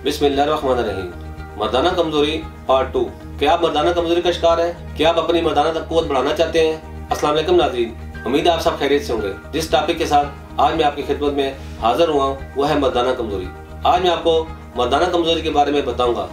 बिस्मिल्लाहिर्रहमानिर्रहीम। मर्दाना कमजोरी पार्ट 2। क्या आप मर्दाना कमजोरी का शिकार हैं? क्या आप अपनी मर्दाना तक कुव्वत बढ़ाना चाहते हैं? अस्सलाम वालेकुम नाज़रीन, उम्मीद है आप सब खैरियत से होंगे। जिस टॉपिक के साथ आज मैं आपकी खिदमत में हाजिर हुआ हूँ वो है मर्दाना कमजोरी। आज मैं आपको मर्दाना कमजोरी के बारे में बताऊंगा,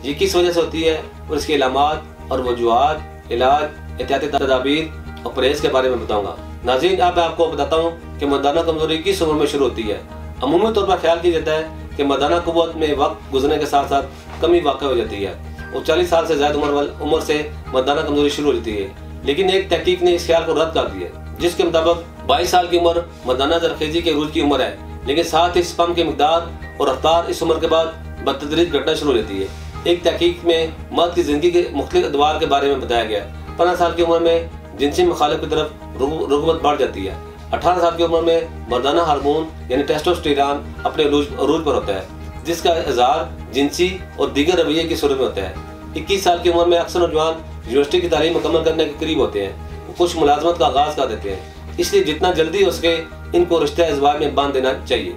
ये किस वजह से होती है और इसके इलामात और वजूहात, इलाज, एहतियाती तदाबीर और परहेज के बारे में बताऊंगा। नाज़रीन, अब मैं आपको बताता हूँ कि मर्दाना कमजोरी किस उम्र में शुरू होती है। अमूमी तौर पर ख्याल किया जाता है कि मर्दाना कुव्वत में वक्त गुजरने के साथ साथ कमी वाक़ई हो जाती है और 40 साल से ज़्यादा उम्र से मर्दाना कमजोरी शुरू हो जाती है। लेकिन एक तहकीक ने इस ख्याल को रद्द कर दिया, जिसके मुताबिक 22 साल की उम्र मर्दाना ज़रखेज़ी के रूज की उम्र है, लेकिन साथ ही स्पर्म की मिकदार और रफ्तार इस उम्र के बाद बतदरीज घटना शुरू हो जाती है। एक तहकीक में मर्द की ज़िंदगी के मुख्तलिफ अदवार के बारे में बताया गया। 15 साल की उम्र में जिनसी मुखालिफ की तरफ रुग़बत बढ़ जाती है। 18 साल की उम्र में मर्दाना हार्मोन यानी टेस्टोस्टेरोन अपने अरूज पर होता है, जिसका इज़हार जिनसी और दीगर रवैये की सूरत में होता है। 21 साल की उम्र में अक्सर नौजवान यूनिवर्सिटी की तालीम मुकम्मल करने के करीब होते हैं, कुछ मुलाजमत का आगाज़ कर देते हैं, इसलिए जितना जल्दी हो सके इनको रिश्ते अज़वाज में बांध देना चाहिए।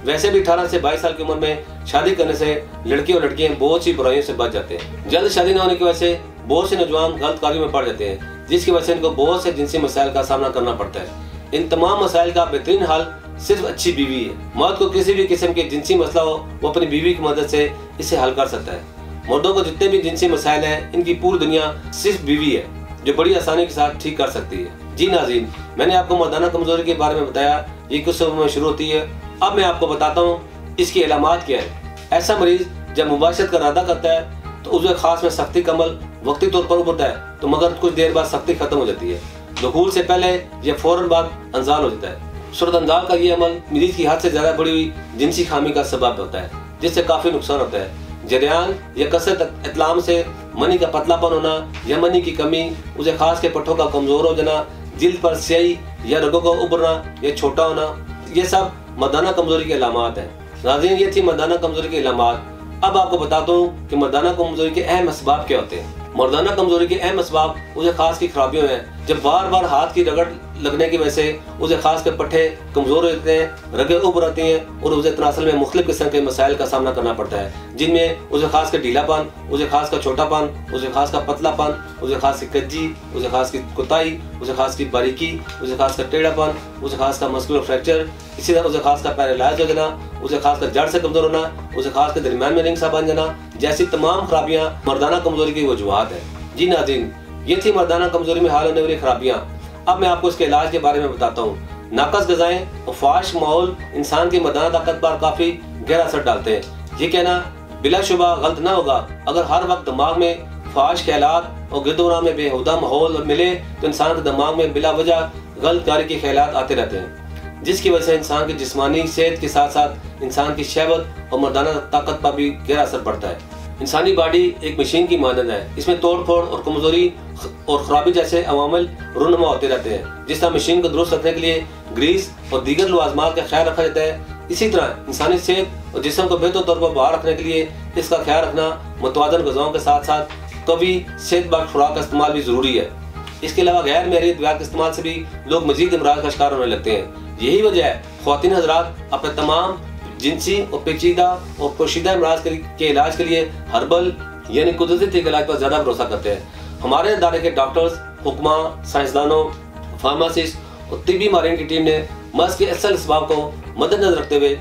वैसे भी 18 से 22 साल की उम्र में शादी करने से लड़के और लड़कियां बहुत सी बुराइयों से बच जाते हैं। जल्द शादी न होने की वजह से बहुत से नौजवान गलत कार्यों में पड़ जाते हैं, जिसकी वजह से इनको बहुत से जिनसी मसाइल का सामना करना पड़ता है। इन तमाम मसाइल का बेहतरीन हल सिर्फ अच्छी बीवी है। मर्द को किसी भी किस्म के जिनसी मसला हो वो अपनी बीवी की मदद से इसे हल कर सकता है। मर्दों को जितने भी जिनसी मसाइल हैं, इनकी पूरी दुनिया सिर्फ बीवी है जो बड़ी आसानी के साथ ठीक कर सकती है। जी नाज़रीन, मैंने आपको मर्दाना कमजोरी के बारे में बताया, ये किस उम्र में शुरू होती है। अब मैं आपको बताता हूँ इसकी इलामात क्या है। ऐसा मरीज जब मुबाशरत का इरादा करता है तो उसे खास में सख्ती का अमल वक्ती तौर पर उभरता है, तो मगर कुछ देर बाद सख्ती खत्म हो जाती है। दुखूल से पहले या फौरन बाद अंजाल हो जाता है। सूरत अंजाल का ये अमल मरीज की हद से ज्यादा बढ़ी हुई जिनसी खामी का सबब होता है, जिससे काफी नुकसान होता है। जरियान या कसरत इतलाम से मनी का पतलापन होना या मनी की कमी, उसे खास के पट्टों का कमजोर हो जाना, जिल्द पर स्याही या रगों का उभरना या छोटा होना, ये सब मर्दाना कमजोरी के अलामात हैं। नाज़रीन, ये थी मर्दाना कमजोरी के अलामात। अब आपको बताता हूँ कि मर्दाना कमजोरी के अहम असबाब क्या होते हैं। मर्दाना कमजोरी के अहम असबाब उसे खास की खराबियों हैं। जब बार बार हाथ की रगड़ लगने की वजह से उसे खास के पट्टे कमजोर हो जाते हैं, रगें उभर आती हैं और उसे तनासल में मुख्तलिफ किस्म के मसाइल का सामना करना पड़ता है, जिनमें उसे खास का ढीलापन, उसे खास का छोटापन, उसे खास का पतलापन, उसे खास की कज्जी, उसे खास की कुताई, उसे खास की बारीकी, उसे खास का टेढ़ापन, उसे खास का मस्कुलर फ्रैक्चर, इसी तरह उसे खास का पैरालाइज हो जाना, उसे खास का जड़ से कमजोर होना, उसे खास के दरमियान में रिंग सा बन जाना, जैसी तमाम खराबियां मर्दाना कमजोरी की वजूहात है। जी नाज़रीन, ये थी मर्दाना कमजोरी में हाल होने वाली खराबियां। अब मैं आपको इसके इलाज के बारे में बताता हूँ। नाकस ग़िज़ाएं और फाश माहौल इंसान की मर्दाना ताकत पर काफी गहरा असर डालते हैं। ये कहना बिलाशुबा गलत ना होगा। अगर हर वक्त दिमाग में फाश ख्यालात और गिरदोराम में बेहुदा माहौल मिले तो इंसान के दिमाग में बिला वजह गलत कार्य के ख्यालात आते रहते हैं, जिसकी वजह से इंसान की जिस्मानी सेहत के साथ साथ इंसान की शहवत और मर्दाना ताकत पर भी गहरा असर पड़ता है। इंसानी बॉडी एक मशीन की मानद है, इसमें तोड़ फोड़ और कमजोरी और खराबी जैसे अवामिल रूनुमा होते रहते हैं। जिस तरह मशीन को दुरुस्त रखने के लिए ग्रीस और दीगर लवाजमात का ख्याल रखा जाता है, इसी तरह इंसानी सेहत और जिस्म को बेहतर तौर पर बाहर रखने के लिए इसका ख्याल रखना मुतवाज़न ग़िज़ाओं के साथ साथ कभी सेहतबख्श खुराक का इस्तेमाल भी ज़रूरी है। इसके अलावा गैर महरी अद्वियात के इस्तेमाल से भी लोग मजीद अमराज का शिकार होने लगते हैं। यही वजह है ख़वातीन हज़रात अपने तमाम जिनसी और पेचीदा और पोशीदा अमराज के इलाज के लिए हर्बल यानी कुदरती इलाज पर ज़्यादा भरोसा करते हैं। हमारे इदारे के डॉक्टर्स, हुक्मा, साइंसदानों, फार्मासिस्ट और तिब्बी माहिरीन की टीम ने मर्ज़ के असल असबाब को मद्देनजर रखते हुए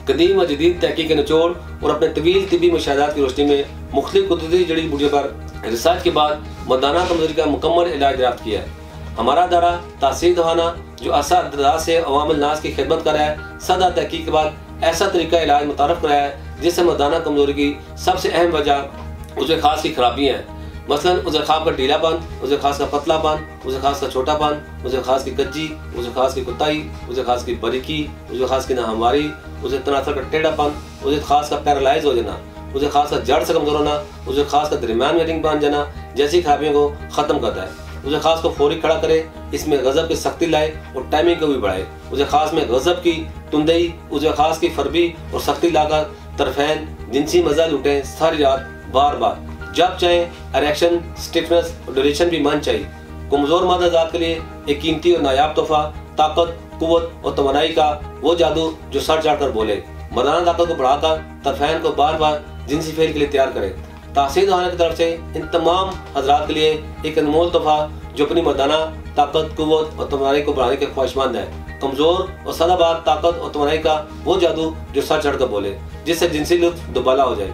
कदीम व जदीद तहकीक के निचोड़ और अपने तवील तिब्बी मुशाहदात की रोशनी में मुख्तलिफ कुदरती जड़ी बूटियों पर रिसर्च के बाद मर्दाना कमजोरी का मुकम्मल इलाज दरियाफ्त किया है। हमारा इदारा तासीर दवाखाना जो असर से अवामिल नास की खिदमत कर रहा है, सदा तहकीक के बाद ऐसा तरीका इलाज मुतारफ कराया है जिससे मर्दाना कमजोरी की सबसे अहम वजह उसे खास की खराबियाँ हैं। मसलन उसे खास का ढीलापन, उसे खास का पतलापन, उसे खास का छोटापन, उसे खास की कज्जी, उसे खास की कुताई, उसे खास की बारीकी, उसे खास की नाहमवारी, उसे तनासर का टेढ़ापन, उसे खास का पैरालाइज हो जाना, उसे खास का जड़ से कमजोर होना, उसे खास का दरमियान में रिंग बन जाना जैसी खराबियों को ख़त्म करता है। उसे खास को फौरी खड़ा करे, इसमें गज़ब की सख्ती लाए और टाइमिंग को भी बढ़ाए। उसे खास में गज़ब की तुंदई, उसे खास की फरबी और सख्ती लाकर तरफैन जिनसी मजा लूटें सारी रात बार बार, जब चाहे इरेक्शन, स्टिफनेस और ड्यूरेशन भी मान चाहिए। कमजोर मर्द हज़रात के लिए एक कीमती और नायाब तोहफा ताकत, कुव्वत और तवानाई का वो जादू जो सर चढ़ कर बोले। मर्दाना ताकत को बढ़ाकर तरफैन को बार बार जिनसी फेल के लिए तैयार करें। तासीर दवाखाना की तरफ से इन तमाम हजरात के लिए एक अनमोल तोहफा जो अपनी मर्दाना ताकत, कुव्वत और तवानाई को बढ़ाने के ख्वाहिशमंद है। कमजोर और सदाबहार ताकत और तवानाई का वो जादू जो सर चढ़कर बोले, जिससे जिनसी लुत्फ दुबाला हो जाए।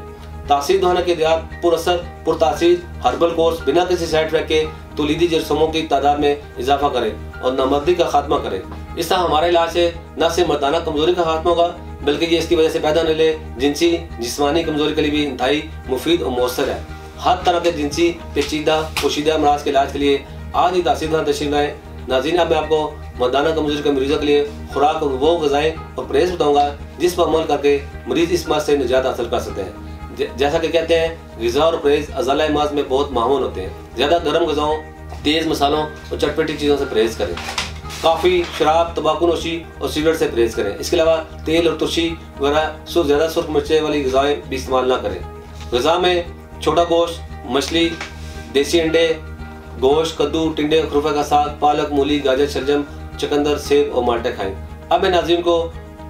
तासीर दवाखाना के तैयार पुरअसर पुरतासीर हर्बल कोर्स बिना किसी साइड इफेक्ट के तुलीदी जिस्मों की तादाद में इजाफा करे और नामर्दी का खात्मा करे। इस तरह हमारा इलाज से न सिर्फ मर्दाना कमजोरी का खात्मा होगा, बल्कि ये इसकी वजह से पैदा होने जिनसी जिस्मानी कमजोरी के लिए भी इंतहाई मुफीद और मौसर है। हर तरह के जिनसी पेचीदा पोशीदा अमराज के इलाज के लिए आज ही तासीर दवाखाना तशरीफ लाएं। नाज़रीन, अब मैं आपको मर्दाना कमजोरी के मरीजों के लिए खुराक और वो ग़िज़ाएं और परहेज़ बताऊंगा जिस पर अमल करके मरीज इस मर्ज़ से निजात हासिल कर सकते हैं। जैसा कि कहते हैं, ग़िज़ा और परहेज़ अज़ाला मर्ज़ में बहुत मामून होते हैं। ज़्यादा गर्म ग़िज़ाओं, तेज़ मसालों और चटपटी चीज़ों से परहेज़ करें। काफ़ी, शराब, तंबाकू नोशी और सिगरेट से परहेज़ करें। इसके अलावा तेल और तुर्शी वगैरह ज़्यादा सुर्ख मिर्चें वाली ग़िज़ाएं भी इस्तेमाल ना करें। ग़िज़ा में छोटा गोश्त, मछली, देसी अंडे, गोश्त, कद्दू, टिंडे, खुरफा का साग, पालक, मूली, गाजर, शलजम, चुकंदर, सेब और माल्टे खाएं। अब मैं नाज़रीन को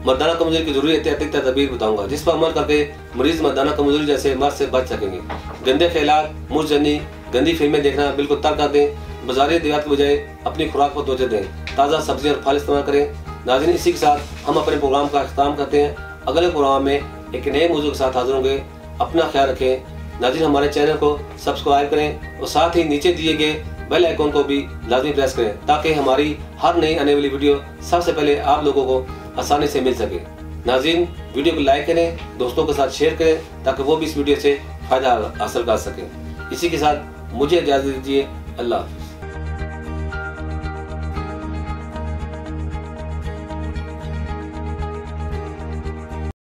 मर्दाना कमजोरी की जरूरी एहतियाती तदबीर बताऊंगा जिस पर अमल करके मरीज मर्दाना कमजोरी जैसे मर्ज से बच सकेंगे। गंदे ख्यालात, मुझजनी, गंदी फिल्में देखना बिल्कुल तर्क कर दें। बाजारी अद्वियात के बजाय अपनी खुराक पर तवज्जो दें। ताज़ा सब्जियां और फल इस्तेमाल करें। नाज़रीन, इसी के साथ हम अपने प्रोग्राम का अख्ताम करते हैं। अगले प्रोग्राम में एक नए मौजू के साथ हाजिर होंगे। अपना ख्याल रखें। नाज़रीन, हमारे चैनल को सब्सक्राइब करें और साथ ही नीचे दिए गए बेल आइकॉन को भी लाजमी प्रेस करें ताकि हमारी हर नई आने वाली वीडियो सबसे पहले आप लोगों को आसानी से मिल सके। नाज़रीन, वीडियो को लाइक करें, दोस्तों के साथ शेयर करें ताकि वो भी इस वीडियो से फ़ायदा हासिल कर सकें। इसी के साथ मुझे इजाज़त दीजिए। अल्लाह।